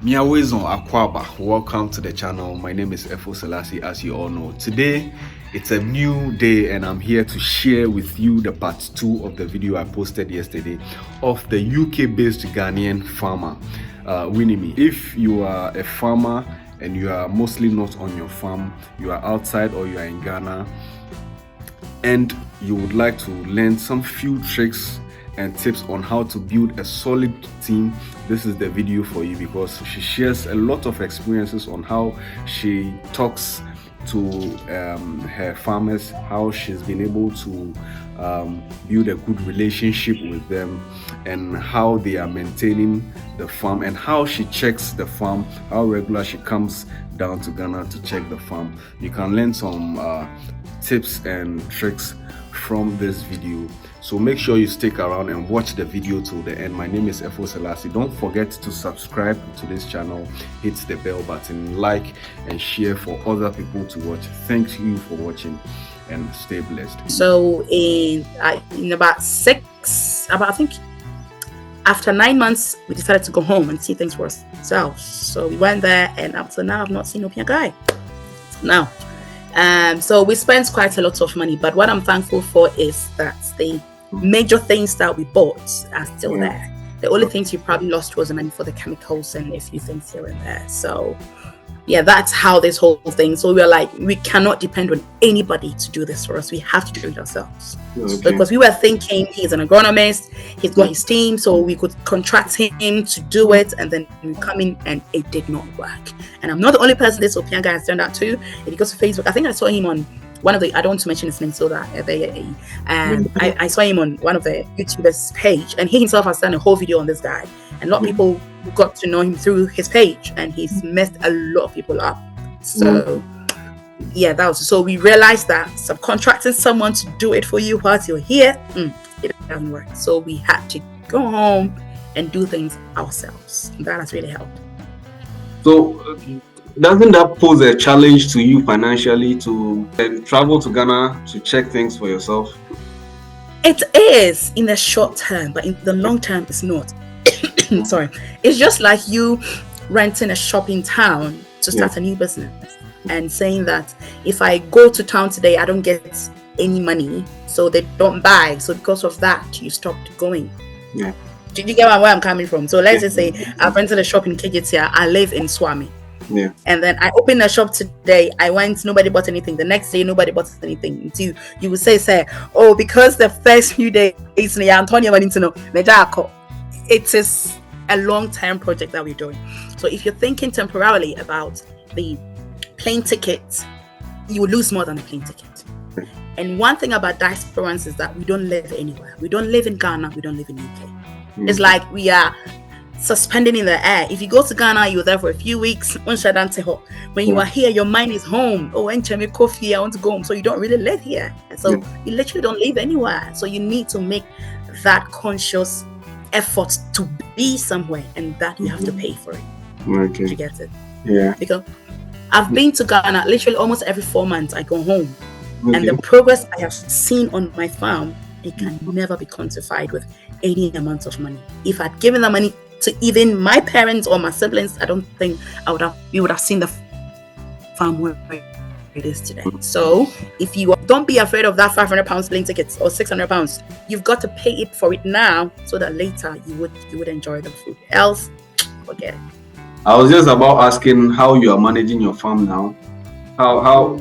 Miawezon Akwaba, welcome to the channel. My name is Efo Selasi, as you all know. Today, it's a new day and I'm here to share with you the part 2 of the video I posted yesterday of the UK-based Ghanaian farmer, Winime. If you are a farmer and you are mostly not on your farm, you are outside or you are in Ghana, and you would like to learn some few tricks and tips on how to build a solid team, this is the video for you, because she shares a lot of experiences on how she talks to her farmers, how she's been able to build a good relationship with them, and how they are maintaining the farm, and how she checks the farm, how regular she comes down to Ghana to check the farm. You can learn some tips and tricks from this video, so make sure you stick around and watch the video till the end. My name is Efo Selasi. Don't forget to subscribe to this channel, hit the bell button, like and share for other people to watch. Thank you for watching and stay blessed. So in about I think after 9 months, we decided to go home and see things for ourselves. So we went there, and up to now I've not seen Opia guy now. So we spent quite a lot of money, but what I'm thankful for is that the major things that we bought are still there. The only things we probably lost was the money for the chemicals and a few things here and there. So yeah, that's how this whole thing. So we were like, we cannot depend on anybody to do this for us. We have to do it ourselves. Because we were thinking he's an agronomist, he's got his team, so we could contract him to do it, and then we come in and it did not work. And I'm not the only person this Opian guy has turned out to. If he goes to Facebook, I think I saw him on one of the, I don't want to mention his name so that I saw him on one of the YouTubers page, and he himself has done a whole video on this guy, and a lot of people got to know him through his page, and he's messed a lot of people up. So yeah, that was, so we realized that subcontracting someone to do it for you whilst you're here, it doesn't work. So we had to go home and do things ourselves. That has really helped. So doesn't that pose a challenge to you financially to travel to Ghana to check things for yourself? It is in the short term, but in the long term it's not. Sorry, it's just like you renting a shop in town to start a new business and saying that if I go to town today I don't get any money, so they don't buy, so because of that you stopped going. Did you get where I'm coming from? So let's just say I've rented a shop in Kegetia, I live in Swami, and then I opened a shop today, I went, nobody bought anything. The next day nobody bought anything. Until you would say, oh, because the first few days it is a long-term project that we're doing. So if you're thinking temporarily about the plane ticket, you will lose more than the plane ticket. And one thing about diasporans is that we don't live anywhere. We don't live in Ghana, we don't live in UK. It's like we are suspended in the air. If you go to Ghana, you're there for a few weeks. When you are here, your mind is home. Oh, I want to go home. So you don't really live here. And so you literally don't live anywhere. So you need to make that conscious effort to be somewhere, and that you have to pay for it. You get it? Yeah. Because I've been to Ghana literally almost every 4 months. I go home, and the progress I have seen on my farm, it can never be quantified with any amount of money. If I'd given the money to even my parents or my siblings, I don't think we would have seen the farm where it is today. So if you don't be afraid of that £500 plane tickets or £600, you've got to pay it for it now, so that later you would enjoy the food. Else, forget it. I was just about asking how you are managing your farm now. How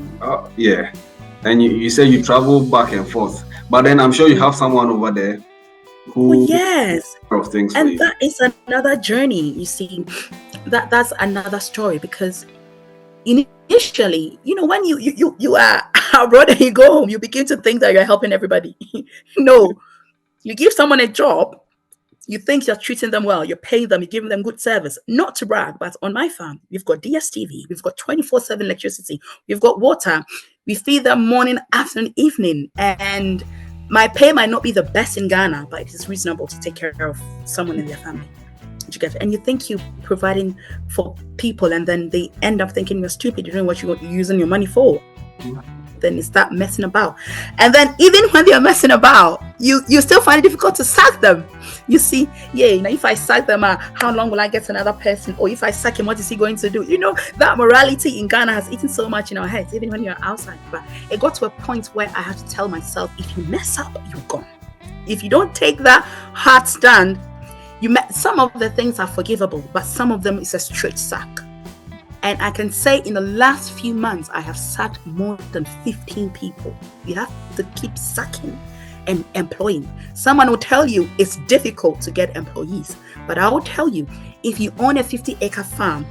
and you say you travel back and forth, but then I'm sure you have someone over there who of things, and that is another journey. You see, that's another story, because initially, when you are abroad and you go home, you begin to think that you're helping everybody. No, you give someone a job, you think you're treating them well, you're paying them, you're giving them good service. Not to brag, but on my farm, we've got DSTV, we've got 24/7 electricity, we've got water, we feed them morning, afternoon, evening, and my pay might not be the best in Ghana, but it is reasonable to take care of someone in their family. And you think you're providing for people, and then they end up thinking you're stupid, you don't know what you're using your money for. then they start messing about. And then even when they're messing about, you still find it difficult to sack them. You see, if I sack them, how long will I get another person? Or if I sack him, what is he going to do? That morality in Ghana has eaten so much in our heads, even when you're outside. But it got to a point where I had to tell myself, if you mess up, you're gone. If you don't take that hard stand, some of the things are forgivable, but some of them is a straight sack. And I can say in the last few months, I have sacked more than 15 people. You have to keep sacking and employing. Someone will tell you it's difficult to get employees, but I will tell you, if you own a 50-acre farm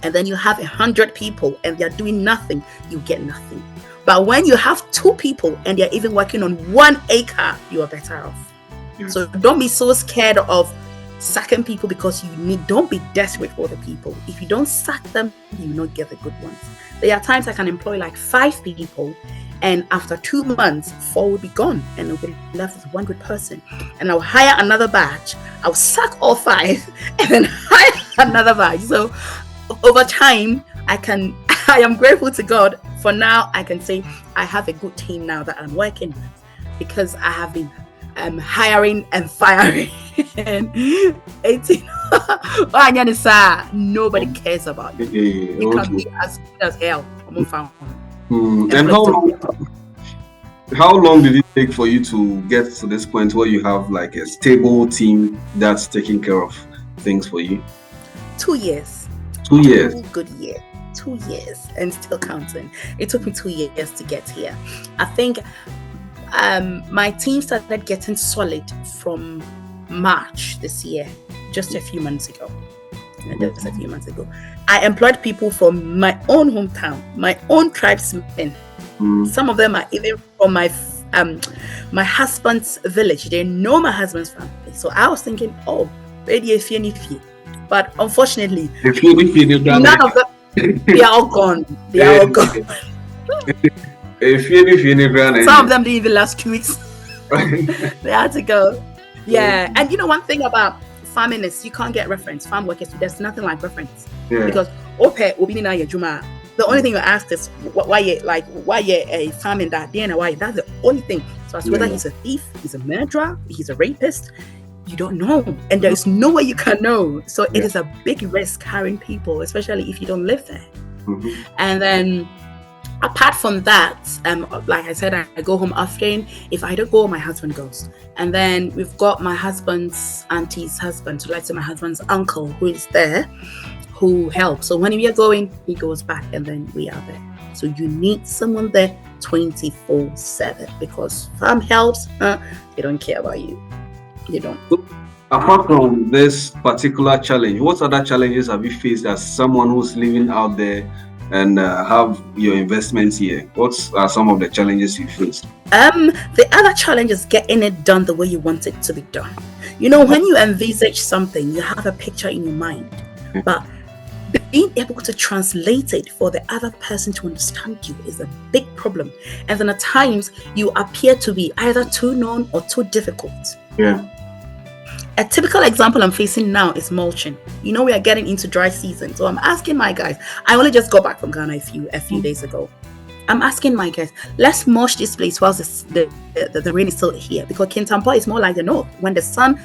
and then you have 100 people and they're doing nothing, you get nothing. But when you have 2 people and they're even working on 1 acre, you are better off. So don't be so scared of sacking people because don't be desperate for the people. If you don't sack them, you will not get the good ones. There are times I can employ like 5 people, and after 2 months, 4 will be gone, and I'll be left with 1 good person. And I'll hire another batch. I'll sack all 5, and then hire another batch. So over time, I am grateful to God. For now, I can say I have a good team now that I'm working with, because I have been hiring and firing. And 18 nobody cares about you. You can be as good as hell. And how long did it take for you to get to this point where you have like a stable team that's taking care of things for you? 2 years. 2 years. 2 good years. 2 years and still counting. It took me 2 years to get here. I think my team started getting solid from March this year, just a few months ago. I employed people from my own hometown, my own tribesmen. Some of them are even from my husband's village. They know my husband's family. So I was thinking, but unfortunately, none of them. They are all gone. Some of them didn't even last 2 weeks. They had to go. Yeah. And one thing about farming is you can't get reference. Farm workers, there's nothing like reference. Because the only thing you ask is why you a farming that and why. That's the only thing. So as whether he's a thief, he's a murderer, he's a rapist, you don't know, and there's no way you can know. So it is a big risk hiring people, especially if you don't live there. And then apart from that, like I said, I go home often. If I don't go, my husband goes. And then we've got my husband's auntie's husband, so let's say my husband's uncle, who is there, who helps. So when we are going, he goes back, and then we are there. So you need someone there 24/7, because farm helps, they don't care about you. They don't. Apart from this particular challenge, what other challenges have you faced as someone who's living out there and have your investments here? What are some of the challenges you faced? The other challenge is getting it done the way you want it to be done. When you envisage something, you have a picture in your mind, but being able to translate it for the other person to understand you is a big problem. And then at times you appear to be either too known or too difficult. A typical example I'm facing now is mulching. We are getting into dry season, so I'm asking my guys. I only just got back from Ghana a few days ago. I'm asking my guys, let's mulch this place while the rain is still here, because Kintampo is more like the north. When the sun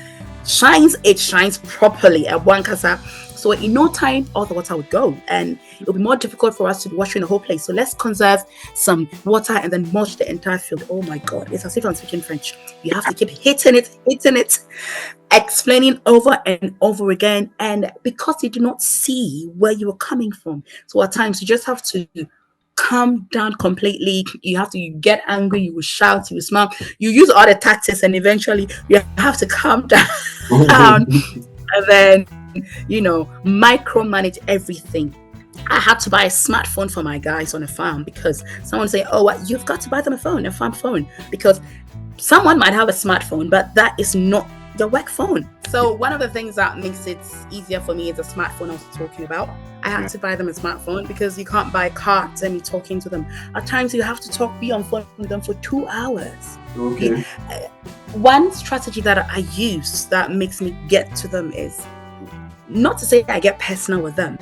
shines, it shines properly at Wankasa. So in no time, all the water would go, and it'll be more difficult for us to be watering the whole place. So let's conserve some water and then mulch the entire field. Oh my God, it's as if I'm speaking French. You have to keep hitting it, explaining over and over again. And because you do not see where you are coming from, so at times you just have to calm down completely. You have to get angry, you will shout, you will smile, you use all the tactics, and eventually you have to calm down. And then micromanage everything. I had to buy a smartphone for my guys on a farm, because someone say, you've got to buy them a farm phone, because someone might have a smartphone, but that is not the work phone. So one of the things that makes it easier for me is the smartphone I was talking about. I had to buy them a smartphone, because you can't buy cards and be talking to them. At times you have to be on phone with them for 2 hours. Okay. One strategy that I use that makes me get to them is not to say I get personal with them,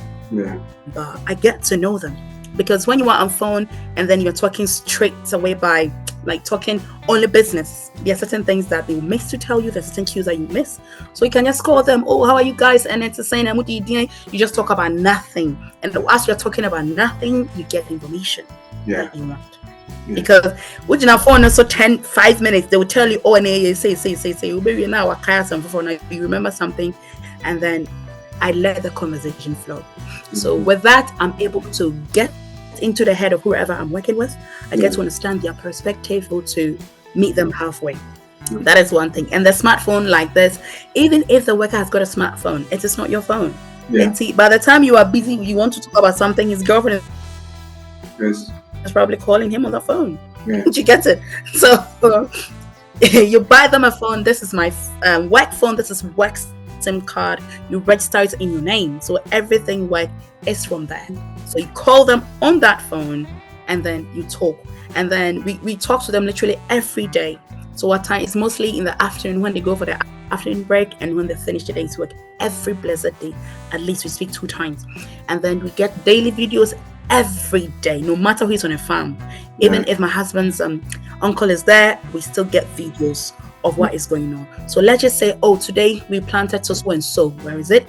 but I get to know them. Because when you are on phone and then you're talking straight away by like talking only business, there are certain things that they will miss to tell you, there's certain cues that you miss. So you can just call them, oh, how are you guys? And it's saying, you just talk about nothing. And as you're talking about nothing, you get information that you want. Yeah. Because which in a phone so 5 minutes, they will tell you, oh, and say, baby, now you remember something, and then I let the conversation flow. So with that, I'm able to get into the head of whoever I'm working with. I get to understand their perspective, or to meet them halfway. That is one thing. And the smartphone like this, even if the worker has got a smartphone, it is not your phone. By the time you are busy, you want to talk about something, his girlfriend is probably calling him on the phone. You get it? So you buy them a phone. This is my work phone. This is work SIM card. You register it in your name, so everything work is from there. So you call them on that phone, and then you talk, and then we talk to them literally every day. So what time is mostly in the afternoon when they go for their afternoon break, and when they finish the day's work. Every blessed day, at least we speak 2 times, and then we get daily videos every day, no matter who's on a farm. Even if my husband's uncle is there, we still get videos of what is going on. So let's just say, oh, today we planted so and so. Where is it?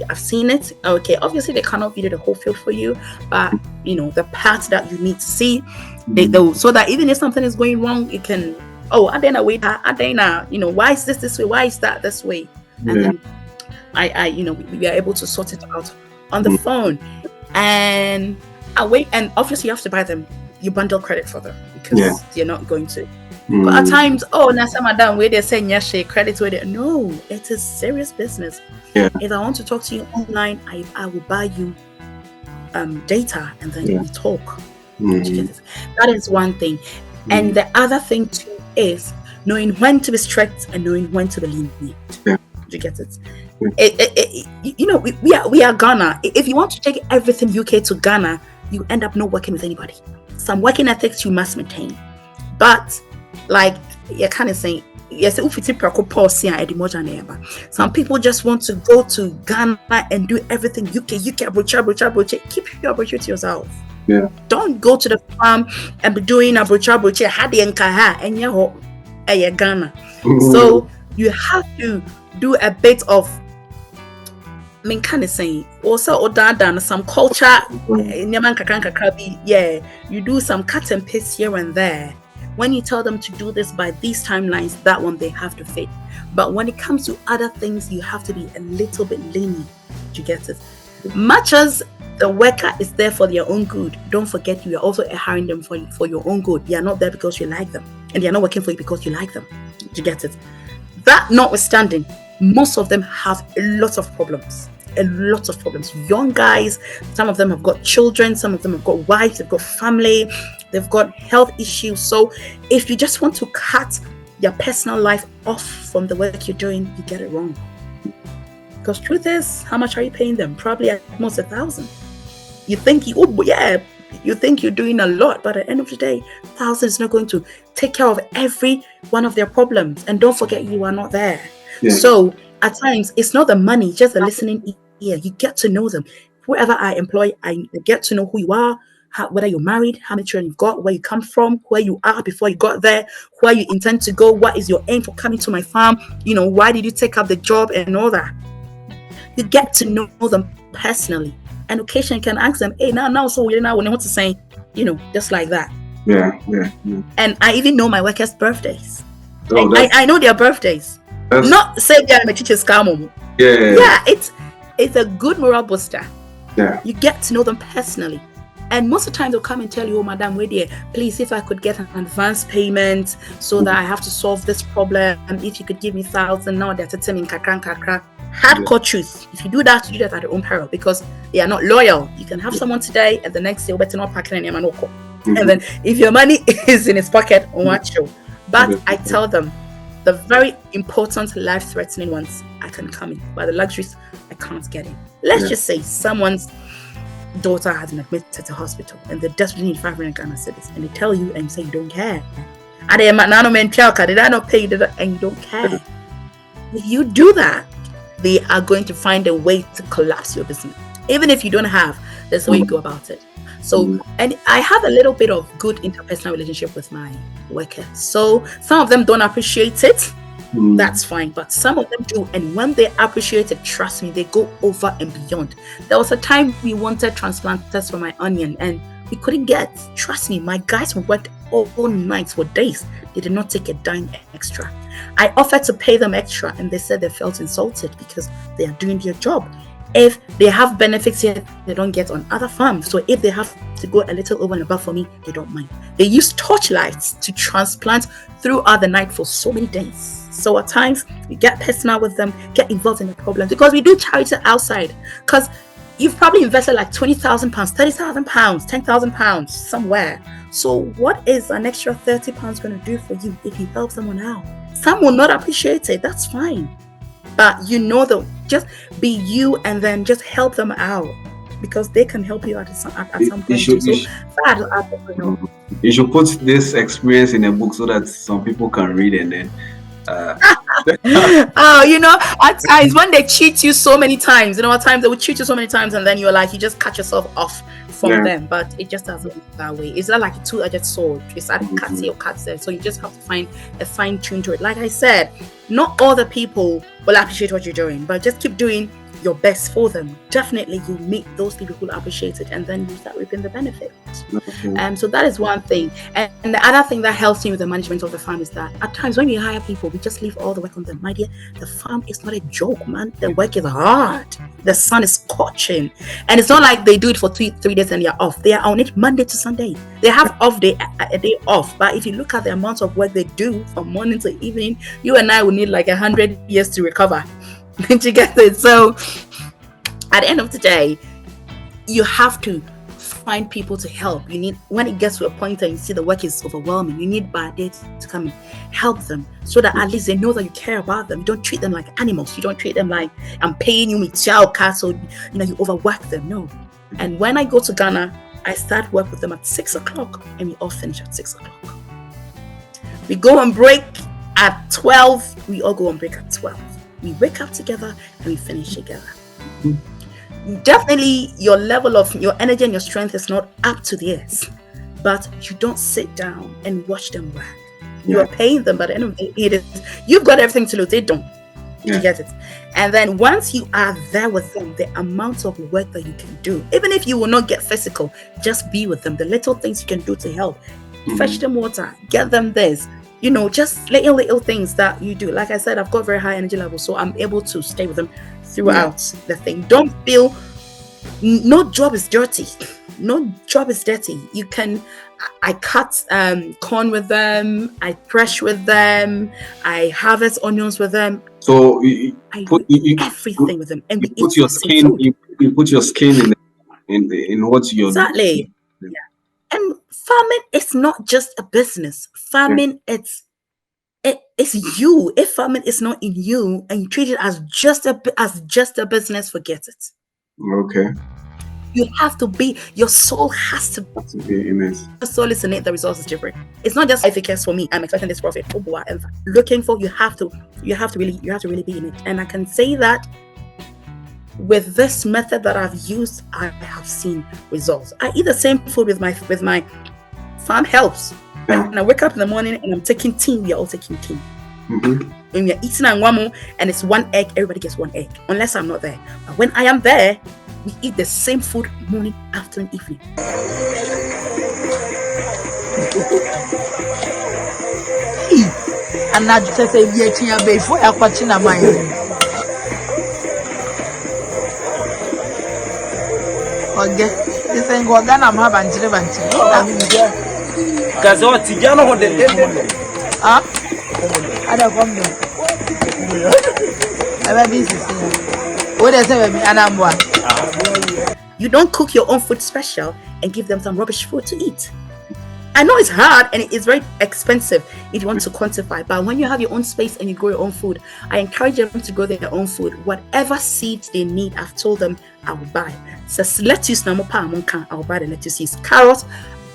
I've seen it. Okay, obviously they cannot video the whole field for you, but the parts that you need to see, so that even if something is going wrong, you can, Adena, wait, Adena, why is this way? Why is that this way? And then we are able to sort it out on the phone. And I wait, and obviously you have to buy them. You bundle credit for them because you're not going to. But at times, Nasa Madam, where they're saying yes, credit where they no, it is serious business. If I want to talk to you online, I will buy you data, and then we talk. That is one thing. And the other thing too is knowing when to be strict and knowing when to be lenient. You get it? We are Ghana. If you want to take everything UK to Ghana, you end up not working with anybody. Some working ethics you must maintain. But like you're kind of saying, some people just want to go to Ghana and do everything UK abrocha. Keep your abrocha to yourself. Don't go to the farm and be doing abrocha hadi and kaha and you're Ghana. So you have to do a bit of kind of saying also some culture. You do some cut and paste here and there. When you tell them to do this by these timelines, that one they have to fit. But when it comes to other things, you have to be a little bit lenient. You get it? Much as the worker is there for their own good, don't forget you are also hiring them for your own good. They are not there because you like them, and they are not working for you because you like them. You get it? That notwithstanding, most of them have a lot of problems. Young guys, some of them have got children, some of them have got wives, they've got family, they've got health issues. So if you just want to cut your personal life off from the work you're doing, you get it wrong. Because truth is, how much are you paying them? Probably at most 1,000. You think you think you're doing a lot, but at the end of the day, 1,000 is not going to take care of every one of their problems. And don't forget, you are not there. So at times, it's not the money, just the listening ear. You get to know them. Whoever I employ, I get to know who you are, whether you're married, how many children you've got, where you come from, where you are before you got there, where you intend to go, what is your aim for coming to my farm, why did you take up the job and all that. You get to know them personally. And occasionally you can ask them, hey, now, so we now want to say, just like that. And I even know my workers' birthdays. I know their birthdays. Not say they're my teacher's scam. It's a good moral booster. You get to know them personally. And most of the time they'll come and tell you, oh, madam, wait there, please, if I could get an advance payment so that I have to solve this problem, and if you could give me 1,000, now they're telling me kakra. Hardcore truth. If you do that at your own peril, because they are not loyal. You can have someone today and the next day better not packing any manoko. And then if your money is in his pocket, watch you. But I tell them the very important life-threatening ones I can come in, but the luxuries I can't get in. Let's just say someone's daughter has been admitted to hospital and they desperately need 500 Ghana cedis, and they tell you and you say you don't care. Did I not pay you? And you don't care. If you do that, they are going to find a way to collapse your business. Even if you don't have That's the way you go about it. So, and I have a little bit of good interpersonal relationship with my workers. So some of them don't appreciate it. That's fine, but some of them do, and when they appreciate it, trust me, they go over and beyond. There was a time we wanted transplanters for my onion, and we couldn't get. Trust me, my guys worked all nights for days. They did not take a dime extra. I offered to pay them extra, and they said they felt insulted because they are doing their job. If they have benefits here they don't get on other farms, so if they have to go a little over and above for me, they don't mind. They use torchlights to transplant throughout the night for so many days. So at times we get personal with them, get involved in the problems, because we do charity outside. Because you've probably invested like £20,000, £30,000, £10,000 somewhere. So what is an extra £30 going to do for you if you help someone out? Some will not appreciate it. That's fine. But you know that just be you and then just help them out, because they can help you at some point. You should put this experience in a book so that some people can read and then. At times when they cheat you so many times, at times they will cheat you so many times, and then you're like, you just cut yourself off from them. But it just doesn't work that way. It's not like a two-edged sword. It's either cuts here or cuts there. So you just have to find a fine tune to it. Like I said, not all the people will appreciate what you're doing, but just keep doing your best for them. Definitely you meet those people who appreciate it, and then you start reaping the benefits. So that is one thing. And the other thing that helps me with the management of the farm is that at times when we hire people, we just leave all the work on them. My dear, the farm is not a joke, man. The work is hard. The sun is scorching, and it's not like they do it for three days and they're off. They are on it Monday to Sunday. They have a day off. But if you look at the amount of work they do from morning to evening, you and I will need like 100 years to recover. To get it. So at the end of the day, you have to find people to help. You need, when it gets to a point and you see the work is overwhelming, you need bad days to come and help them, so that at least they know that you care about them. You don't treat them like animals. You don't treat them like I'm paying you with chow so you overwork them. No. And when I go to Ghana, I start work with them at 6 o'clock and we all finish at 6 o'clock. We go on break at 12. We all go on break at 12. We wake up together and we finish together. Definitely your level of your energy and your strength is not up to theirs, but you don't sit down and watch them work. You are paying them, but at the end of the day, you've got everything to lose. They don't. You get it? And then once you are there with them, the amount of work that you can do, even if you will not get physical, just be with them. The little things you can do to help. Fetch them water, get them this. Just little things that you do. Like I said, I've got very high energy levels, so I'm able to stay with them throughout the thing. Don't feel no job is dirty. No job is dirty. I cut corn with them. I thresh with them. I harvest onions with them. So I do everything with them, and you put your skin. You put your skin in what you're exactly. doing. And farming is not just a business. Farming, it's you. If farming is not in you and you treat it as just a business, forget it. Okay. You have to be. Your soul has to be in it. Your soul is in it. The results is different. It's not just if it cares for me. I'm expecting this profit. And looking for, you have to really be in it. And I can say that with this method that I've used, I have seen results. I eat the same food with my farm helps. When I wake up in the morning and I'm taking tea, we are all taking tea. When we are eating anguamo and it's one egg, everybody gets one egg, unless I'm not there. But when I am there, we eat the same food morning, afternoon, evening. And I just say, before I watch in a mind. Okay, this ain't going to I'm having to Gazoti, Jano, what they I don't come there. I'm busy. What is it? And I'm one. You don't cook your own food special and give them some rubbish food to eat. I know it's hard and it's very expensive if you want to quantify, but when you have your own space and you grow your own food, I encourage them to grow their own food. Whatever seeds they need, I've told them I will buy. So lettuce, I'll buy the lettuces, carrots.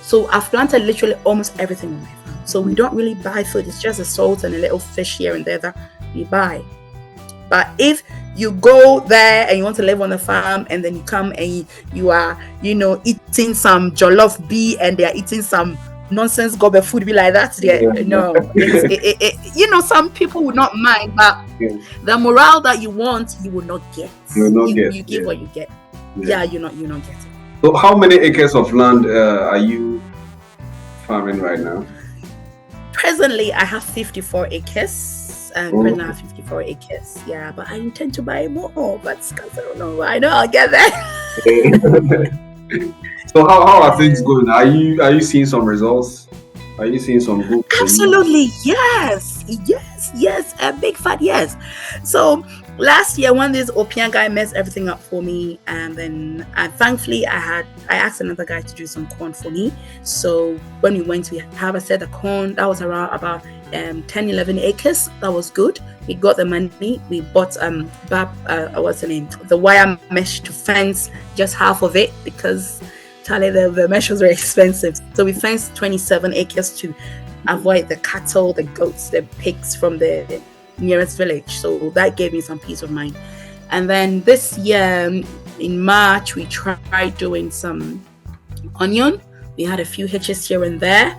So I've planted literally almost everything on my farm. So we don't really buy food. It's just the salt and a little fish here and there that we buy. But if you go there and you want to live on the farm, and then you come and you are, eating some jollof bee, and they are eating some nonsense gobe food, be like that. No, some people would not mind, but the morale that you want, you will not get. You give what you get. You not get it. So how many acres of land are you farming right now? Presently, I have 54 acres. Presently, I have 54 acres. Yeah, but I intend to buy more. But I don't know. I know I'll get there. So how are things going? Are you seeing some results? Are you seeing some good? Absolutely, yes, a big fat yes. So last year, when this Opian guy messed everything up for me, and then thankfully I asked another guy to do some corn for me. So when we went, we harvested the corn. That was around about 10-11 acres. That was good. We got the money. We bought what's the name? The wire mesh to fence just half of it, because the mesh was very expensive. So we fenced 27 acres to avoid the cattle, the goats, the pigs from the nearest village. So that gave me some peace of mind. And then this year in March, we tried doing some onion. We had a few hitches here and there,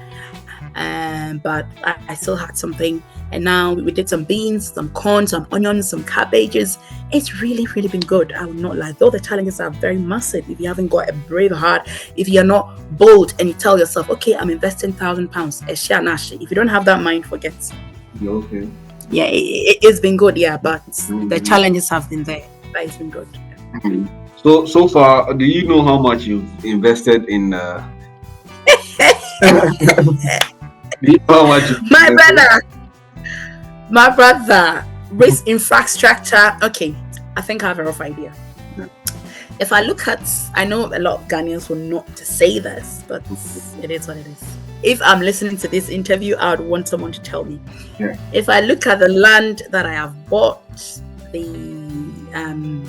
but I still had something. And now we did some beans, some corn, some onions, some cabbages. It's really, really been good. I will not lie. Though the challenges are very massive. If you haven't got a brave heart, if you're not bold and you tell yourself, okay, I'm investing £1,000, if you don't have that mind, forget. Okay. Yeah, it's been good. Yeah, but the challenges have been there. But it's been good. So far, do you know how much you've invested in? Do you know how much? My brother, risk infrastructure. Okay, I think I have a rough idea. If I look at, I know a lot of Ghanaians will not say this, but it is what it is. If I'm listening to this interview, I would want someone to tell me. Yeah. If I look at the land that I have bought, the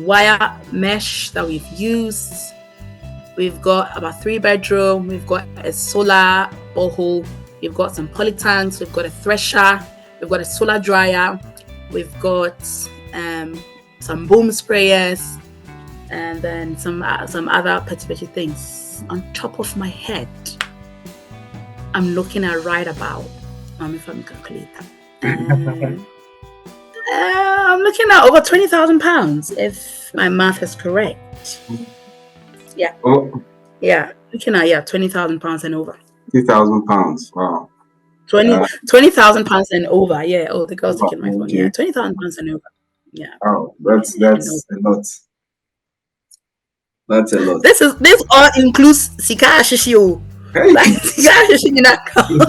wire mesh that we've used, we've got about 3-bedroom, we've got a solar borehole, we've got some polytanks, we've got a thresher, we've got a solar dryer, we've got some boom sprayers, and then some other petty things. On top of my head, I'm looking at right about, if I'm calculating that, I'm looking at over £20,000 if my math is correct. Yeah. Oh. Yeah, looking at £20,000 and over. £20,000. Wow. £20,000 and over. Yeah. Oh, the girl's taking my phone. Yeah, £20,000 and over. Yeah. Oh, that's a lot. That's a lot. This all includes Sika Shishio. Hey. Like Sika Shishio in account.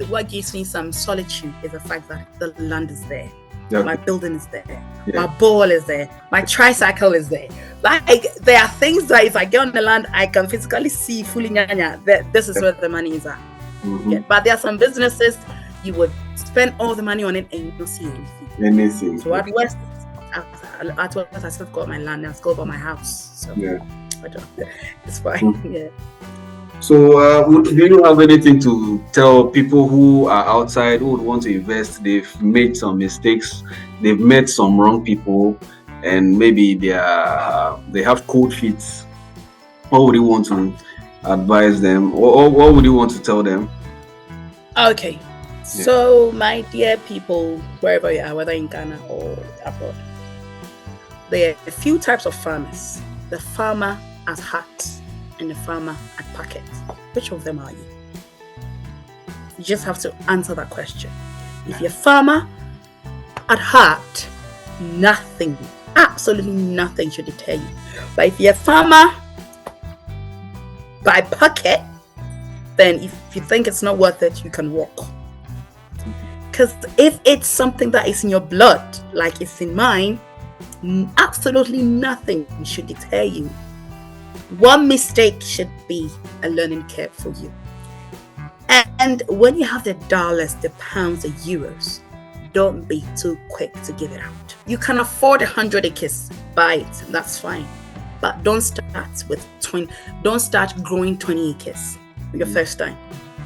What gives me some solitude is the fact that the land is there. Okay. My building is there. Yeah. My ball is there. My tricycle is there. Like, there are things that if I get on the land, I can physically see fully that this is where the money is at. Mm-hmm. Yeah, but there are some businesses you would spend all the money on it and you don't see anything. So at West, I still got my land and I still got my house. So yeah, it's fine. Mm-hmm. Yeah. So do you have anything to tell people who are outside who would want to invest? They've made some mistakes, they've met some wrong people, and maybe they have cold feet. What would you want to advise them, or what would you want to tell them? Okay, so my dear people, wherever you are, whether in Ghana or abroad, there are a few types of farmers. The farmer at heart and the farmer at pocket. Which of them are you? You just have to answer that question. If you're a farmer at heart, nothing, absolutely nothing should deter you. But if you're a farmer by pocket, then if you think it's not worth it, you can walk. Because if it's something that is in your blood, like it's in mine, absolutely nothing should deter you. One mistake should be a learning curve for you. And when you have the dollars, the pounds, the euros, don't be too quick to give it out. You can afford 100 acres, buy it, that's fine. But don't start with 20. Don't start growing 20 acres your first time.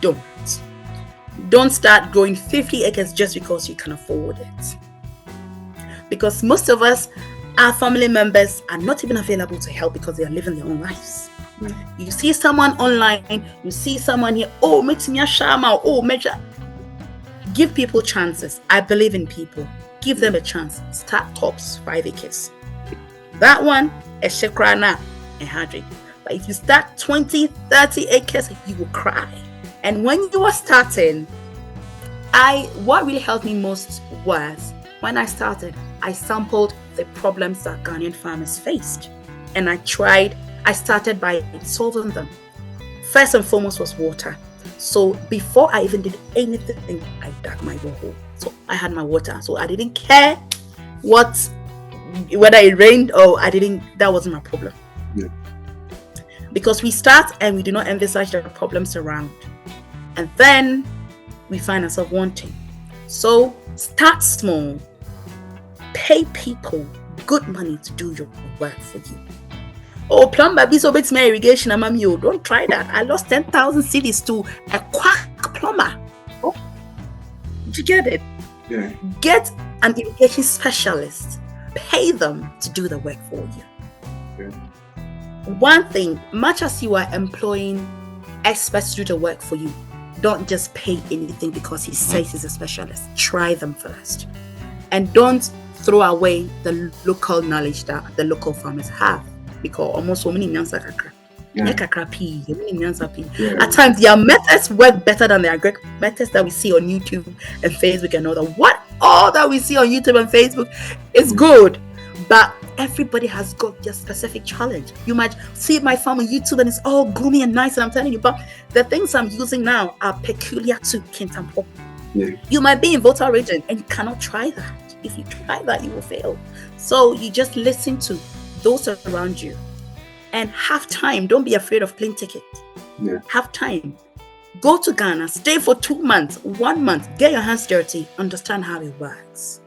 Don't start growing 50 acres just because you can afford it. Because most of us, our family members are not even available to help because they are living their own lives. You see someone online, you see someone here, oh, meet me a shama, oh, measure. Give people chances. I believe in people. Give them a chance. Start tops 5 acres. That one, a shekrana, a 100. But if you start 20, 30 acres, you will cry. And when you are starting, what really helped me most was when I started, I sampled the problems that Ghanaian farmers faced. And I started by solving them. First and foremost was water. So before I even did anything, I dug my borehole. So I had my water. So I didn't care whether it rained or that wasn't my problem. Yeah. Because we start and we do not envisage the problems around. And then we find ourselves wanting. So start small. Pay people good money to do your work for you. Oh, plumber, be so bit my irrigation, amamio. Don't try that. I lost 10,000 cedis to a quack plumber. Oh, did you get it? Yeah. Get an irrigation specialist. Pay them to do the work for you. Yeah. One thing, much as you are employing experts to do the work for you, don't just pay anything because he says he's a specialist. Try them first. And don't throw away the local knowledge that the local farmers have. Because almost so many nyansa kakra. At times, their methods work better than the agric methods that we see on YouTube and Facebook and all that. What all that we see on YouTube and Facebook is good, but everybody has got their specific challenge. You might see my farm on YouTube and it's all gloomy and nice, and I'm telling you, but the things I'm using now are peculiar to Kintampo. Yeah. You might be in Volta region and you cannot try that. If you try that, you will fail. So you just listen to those around you and have time. Don't be afraid of plane ticket. Yeah. Have time. Go to Ghana, stay for 2 months, 1 month, get your hands dirty, understand how it works.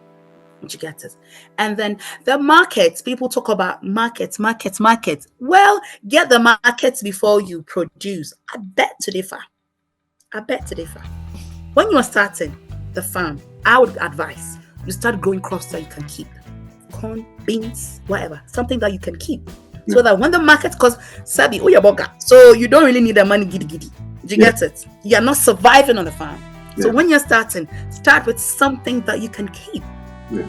You get it? And then the markets, people talk about markets. Well, get the markets before you produce. I bet to differ. When you are starting the farm, I would advise you start growing crops that you can keep. Corn, beans, whatever, something that you can keep. So that when the market, because Sabi, oh, you're boga, so you don't really need the money giddy. Do you get it? You're not surviving on the farm. So when you're starting, start with something that you can keep. Yeah.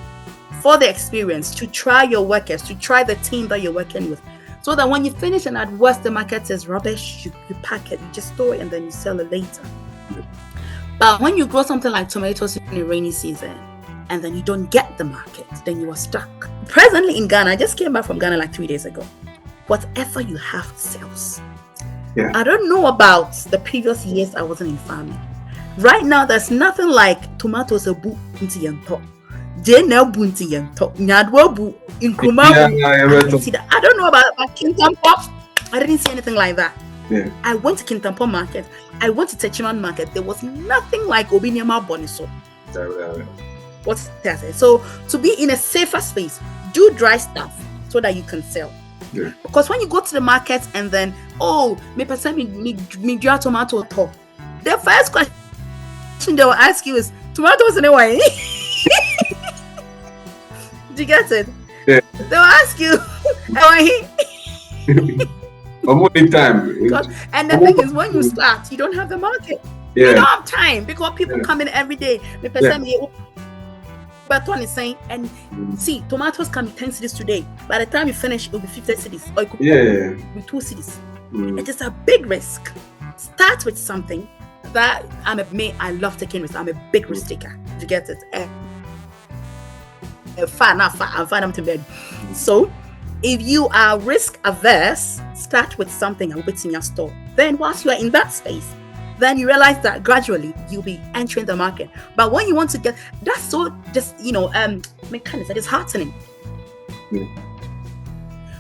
For the experience, to try your workers, to try the team that you're working with. So that when you finish and at worst the market is rubbish, you pack it, you just store it and then you sell it later. Yeah. But when you grow something like tomatoes in the rainy season, and then you don't get the market, then you are stuck. Presently in Ghana, I just came back from Ghana like 3 days ago. Whatever you have sells. Yeah. I don't know about the previous years I wasn't in farming. Right now, there's nothing like tomatoes in Yento. I don't know about Kintampo. I didn't see anything like that. Yeah. I went to Kintampo market. I went to Techiman market. There was nothing like Obinyama Boniso. What's that? So to be in a safer space, do dry stuff so that you can sell. Yeah. Because when you go to the market and then, me dry tomato top. The first question they will ask you is tomatoes in a way. Do you get it? Yeah. They'll ask you, time. And the thing is, when you start, you don't have the market. Yeah. You don't have time because people come in every day. But Tony is saying, and see, tomatoes can be 10 cities today. By the time you finish, it will be 50 cities. Or it could be 2 cities. It is a big risk. Start with something that I love taking risks. I'm a big risk taker. You get it? I'm fine to bed. So, if you are risk averse, start with something and wait in your store. Then, whilst you are in that space, then you realize that gradually you'll be entering the market. But when you want to get, that's so just, mechanism that is heartening.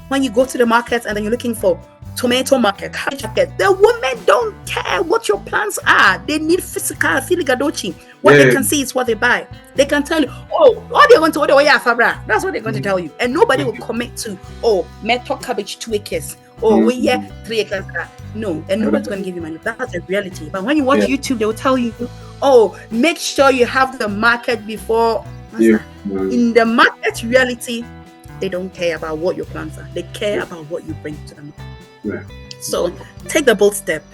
When you go to the market and then you're looking for tomato market, the women don't care what your plans are. They need physical filigadochi. What they can see is what they buy. They can tell you, oh, all they're going to order, that's what they're going to tell you. And nobody will commit to, oh, metal cabbage 2 acres. Oh, we 3 acres. No, and nobody's going to give you money. That's a reality. But when you watch YouTube, they will tell you, oh, make sure you have the market before. In the market reality, they don't care about what your plans are. They care about what you bring to them. So take the bold step.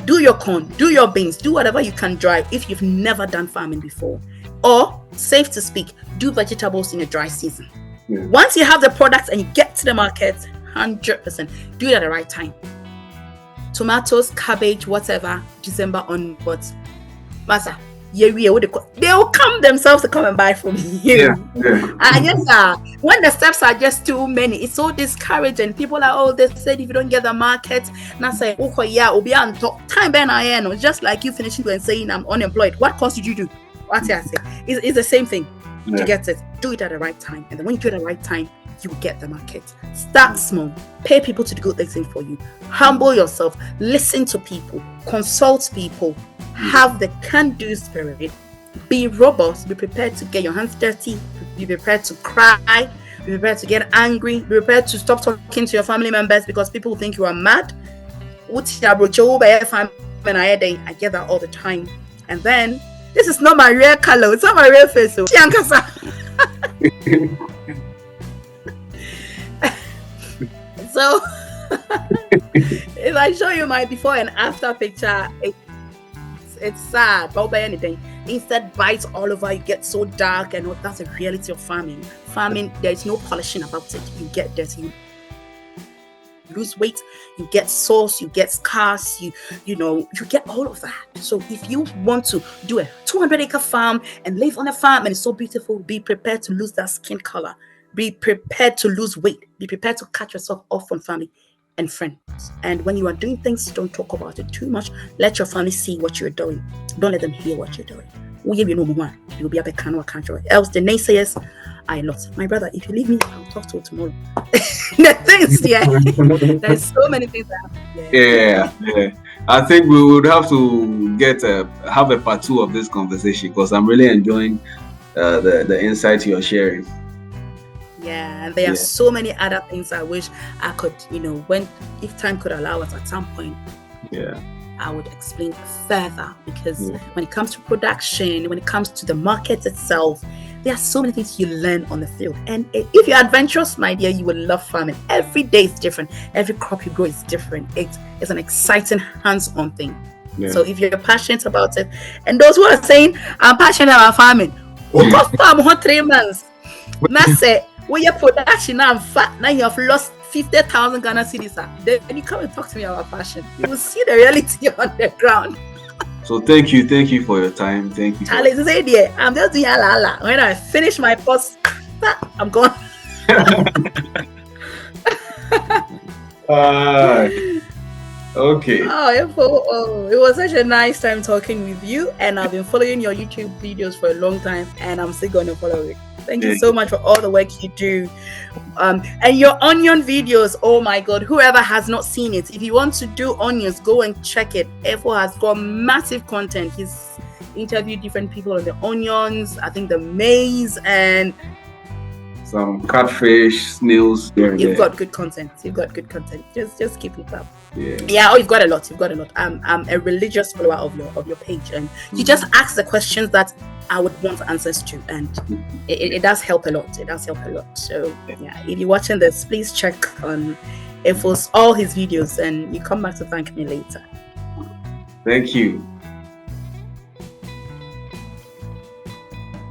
Do your corn, do your beans, do whatever you can dry if you've never done farming before. Or, safe to speak, do vegetables in a dry season. Once you have the products and you get to the market, 100%, do it at the right time. Tomatoes, cabbage, whatever, December onwards. Masa, they'll come themselves to come and buy from you. When the steps are just too many, it's so discouraging. People are, they said if you don't get the market, and I say, time ben I am, just like you finishing and saying I'm unemployed. What course did you do? What I say? It's the same thing. You get it. Do it at the right time, and then when you do it at the right time, you get the market. Start small. Pay people to do good things for you. Humble yourself. Listen to people. Consult people. Have the can-do spirit. Be robust. Be prepared to get your hands dirty. Be prepared to cry. Be prepared to get angry. Be prepared to stop talking to your family members because people think you are mad. I get that all the time. And then, this is not my real color. It's not my real face. So, if I show you my before and after picture, it's sad. Don't buy anything. Instead, bites all over. You get so dark, and that's the reality of farming. Farming, there is no polishing about it. You get dirty. You lose weight. You get sores. You get scars. You get all of that. So, if you want to do a 200-acre farm and live on a farm and it's so beautiful, be prepared to lose that skin color. Be prepared to lose weight. Be prepared to cut yourself off from family and friends. And when you are doing things, don't talk about it too much. Let your family see what you're doing. Don't let them hear what you're doing. You'll be a Bekano country. Else the naysayers are a lot. My brother, if you leave me, I'll talk to you tomorrow. The things, there's so many things that happen. Yeah. I think we would have to have a part 2 of this conversation because I'm really enjoying the insight you're sharing. Yeah, and there are so many other things I wish I could, if time could allow us at some point. I would explain further because when it comes to production, when it comes to the market itself, there are so many things you learn on the field. And if you're adventurous, my dear, you will love farming. Every day is different. Every crop you grow is different. It's an exciting hands-on thing. So if you're passionate about it, and those who are saying, I'm passionate about farming, we'll go farm for 3 months. That's it. When your production now, now you have lost 50,000 Ghana cedis. Then you come and talk to me about passion. You will see the reality on the ground. So thank you for your time. Thank you. I'm just doing la. When I finish my post, I'm gone. Okay. It was such a nice time talking with you, and I've been following your YouTube videos for a long time, and I'm still going to follow it. Thank you so much for all the work you do. And your onion videos, oh my God, whoever has not seen it, if you want to do onions, go and check it. Efo has got massive content. He's interviewed different people on the onions, I think the maize, and some catfish, snails. You've got good content. Just keep it up. You've got a lot. I'm a religious follower of your page, and you just ask the questions that I would want answers to, and it does help a lot. So if you're watching this, please check on Efo's all his videos, and you come back to thank me later. Thank you.